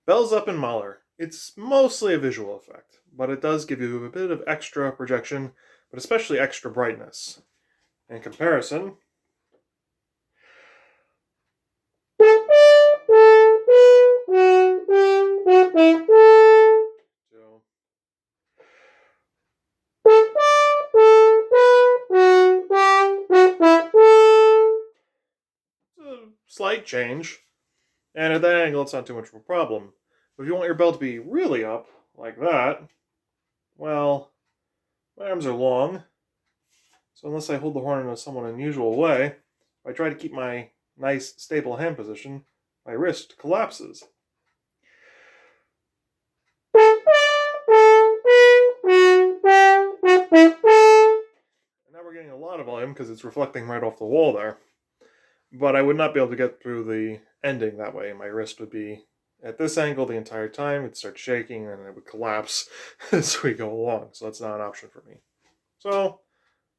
Bells up in Mahler. It's mostly a visual effect, but it does give you a bit of extra projection, but especially extra brightness. In comparison, to it's a slight change, and at that angle it's not too much of a problem. But if you want your bell to be really up, like that, well, my arms are long, so unless I hold the horn in a somewhat unusual way, if I try to keep my nice, stable hand position, my wrist collapses. And now we're getting a lot of volume because it's reflecting right off the wall there. But I would not be able to get through the ending that way. My wrist would be at this angle the entire time. It'd start shaking and it would collapse as we go along. So that's not an option for me. So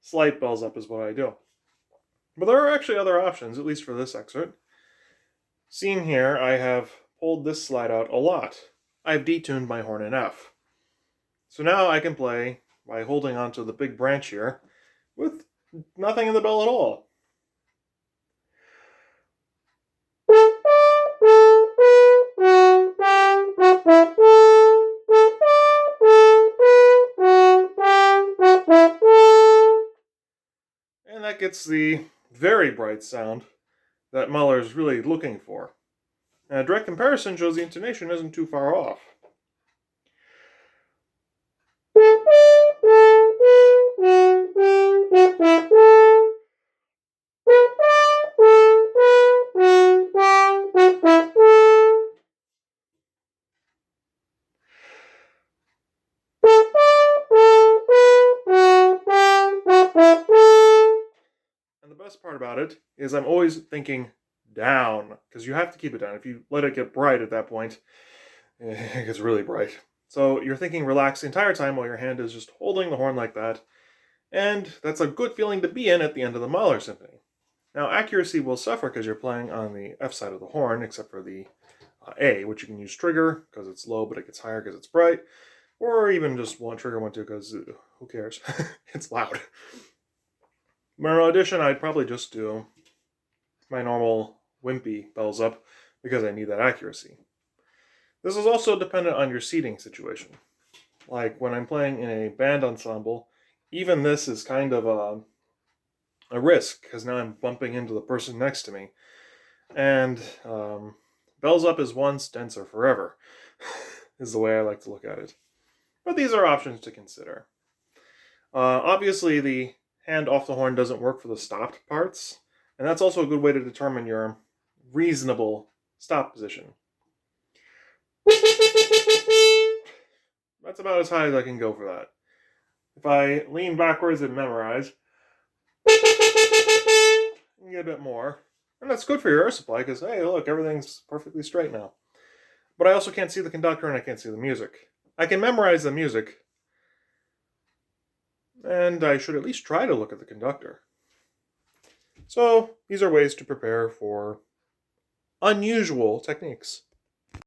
slight bells up is what I do. But there are actually other options, at least for this excerpt. Seen here, I have pulled this slide out a lot. I've detuned my horn in F. So now I can play by holding onto the big branch here with nothing in the bell at all. And that gets the very bright sound that Mahler is really looking for. And a direct comparison shows the intonation isn't too far off. And the best part about it is I'm always thinking down, because you have to keep it down. If you let it get bright at that point, it gets really bright. So you're thinking relaxed the entire time while your hand is just holding the horn like that. And that's a good feeling to be in at the end of the Mahler symphony. Now, accuracy will suffer because you're playing on the F side of the horn, except for the A, which you can use trigger because it's low, but it gets higher because it's bright, or even just one trigger 1 2 because who cares? It's loud. But in addition, I'd probably just do my normal wimpy bells up because I need that accuracy. This is also dependent on your seating situation. Like when I'm playing in a band ensemble, even this is kind of a risk because now I'm bumping into the person next to me. And bells up is once, denser forever, is the way I like to look at it. But these are options to consider. Obviously, the hand off the horn doesn't work for the stopped parts, and that's also a good way to determine your reasonable stop position. That's about as high as I can go for that. If I lean backwards and memorize, I can get a bit more. And that's good for your air supply because, hey, look, everything's perfectly straight now. But I also can't see the conductor and I can't see the music. I can memorize the music, and I should at least try to look at the conductor. So these are ways to prepare for unusual techniques.